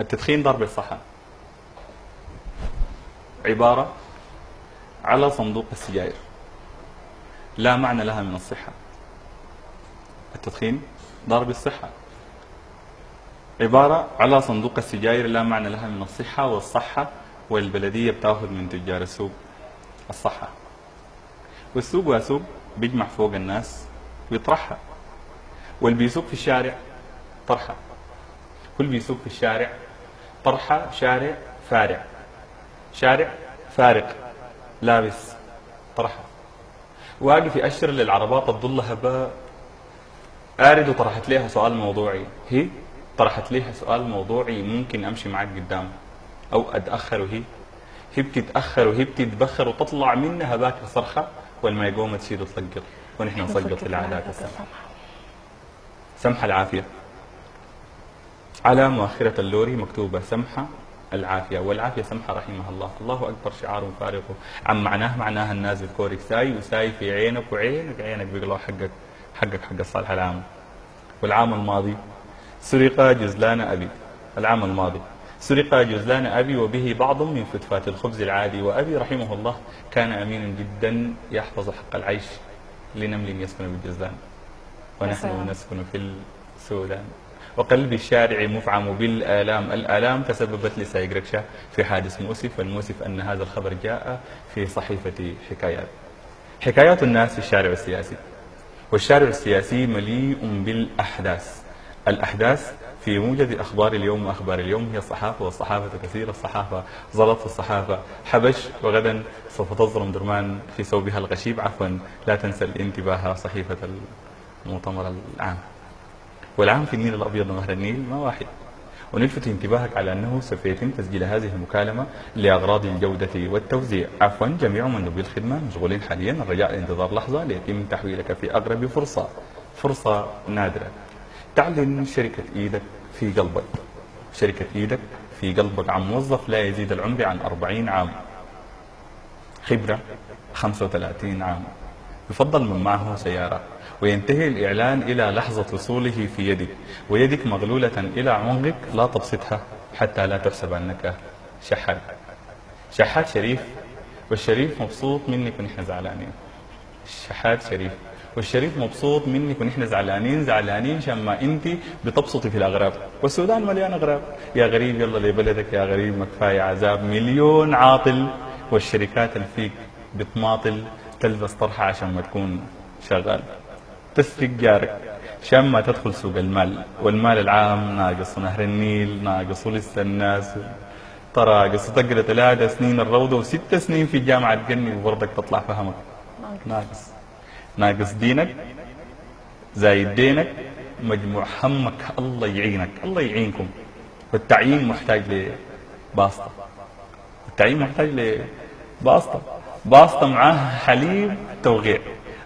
التدخين ضار بالصحة عبارة على صندوق السجائر لا معنى لها من الصحة. التدخين ضار بالصحة عبارة على صندوق السجائر لا معنى لها من الصحة والصحة، والبلدية بتاخذ من تجار السوق الصحة، والسوق واسوق بيجمع فوق الناس ويطرحها، واللي بيسوق في الشارع طرحة، كل بيسوق في الشارع طرحة، شارع فارع، شارع فارق لابس طرحة، واقف يأشر للعربات تضل هباء آرد، وطرحت ليها سؤال موضوعي، هي طرحت ليها سؤال موضوعي ممكن أمشي معك قدام أو أتأخر، هي بتتأخر وهي بتتبخر وتطلع منها باكر صرخة، والما يقوم تشيل تلقط، ونحن نسقط في العادات السمحة. سمحة العافية على مؤخرة اللوري مكتوبة سمحة العافية، والعافية سمحة رحمها الله. الله أكبر شعار فارقه عن معناها النازل كورك ساي وساي في عينك وعينك عينك بيقلعوا حقك حق الصالح العام. والعام الماضي سرق جزلان أبي، العام الماضي سرق جزلان أبي وبه بعض من فتفات الخبز العادي، وأبي رحمه الله كان أمينا جدا يحفظ حق العيش لنمل يسكن بالجزلان، ونحن نسكن في السودان، وقلب الشارع مفعم بالآلام. الآلام تسببت لسايق ركشة في حادث مؤسف، والمؤسف أن هذا الخبر جاء في صحيفة حكايات الناس في الشارع السياسي، والشارع السياسي مليء بالأحداث. الأحداث في موجز أخبار اليوم وأخبار اليوم هي الصحافة، والصحافة كثير، الصحافة زلط، الصحافة حبش، وغدا سوف تظلم درمان في ثوبها الغشيب. عفوا لا تنسى الانتباه صحيفة المؤتمر العام، والعام في النيل الأبيض ونهر النيل ما واحد. ونلفت انتباهك على أنه سوف يتم تسجيل هذه المكالمة لأغراض الجودة والتوزيع. عفوا جميع مندوبي الخدمة مشغولين حاليا، الرجاء انتظار لحظة ليتم تحويلك في أقرب فرصة نادرة. تعلن شركة إيدك في قلبك، شركة إيدك في قلبك عن موظف لا يزيد العمر عن 40 عام، خبرة 35 عام، يفضل من معه سيارة، وينتهي الإعلان إلى لحظة وصوله في يدك، ويدك مغلولة إلى عنقك لا تبسطها حتى لا تحسب أنك شحات شريف، والشريف مبسوط منك ونحن زعلانين. شحات شريف والشريف مبسوط منك ونحن زعلانين عشان ما انت بتبسطي في الاغراب، والسودان مليان اغراب. يا غريب يلا لبلدك، يا غريب ما كفايه عذاب، مليون عاطل، والشركات اللي فيك بتماطل تلبس طرحه عشان ما تكون شغال، تسرق جارك عشان ما تدخل سوق المال، والمال العام ناقص، نهر النيل ناقص، ولسه الناس تراقص، تقرا 3 سنين الروضه و6 سنين في جامعه قني وبرضك تطلع فهمك ناقص دينك زايد دينك، مجموع همك الله يعينك، الله يعينكم. والتعيين محتاج لباسطة، التعيين محتاج باسطة معاه حليب توقيع،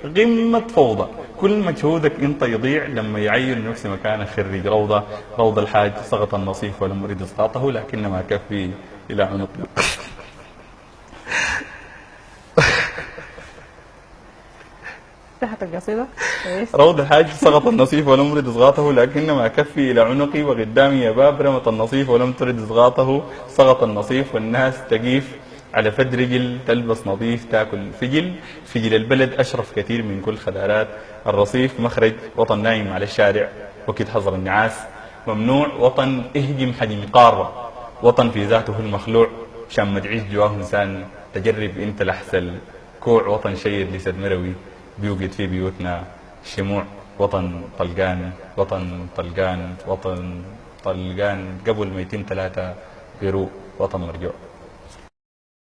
قمة فوضى. كل مجهودك انت يضيع لما يعين نفسي مكان خريج روضة الحاج سقط النصيف ولم أريد إسقاطه لكنما كفي إلى عنقي. صحة القصيدة روض الحاج سقط النصيف ولم ترد إسقاطه لكنما كفي إلى عنقي، وقدامي يا باب رمت النصيف ولم ترد إسقاطه، سقط النصيف والناس تقيف على فد رجل، تلبس نظيف تاكل فجل البلد أشرف كثير من كل خدارات الرصيف، مخرج وطن نايم على الشارع وكد حظر النعاس ممنوع، وطن اهجم حجم قارة، وطن في ذاته المخلوع عشان ما تعيش جواه إنسان، تجرب انت لحسن كوع، وطن شيد لسد مروي بيوجد في بيوتنا شموع، وطن طلقان قبل ما يتم 3 غروب، وطن مرجوع.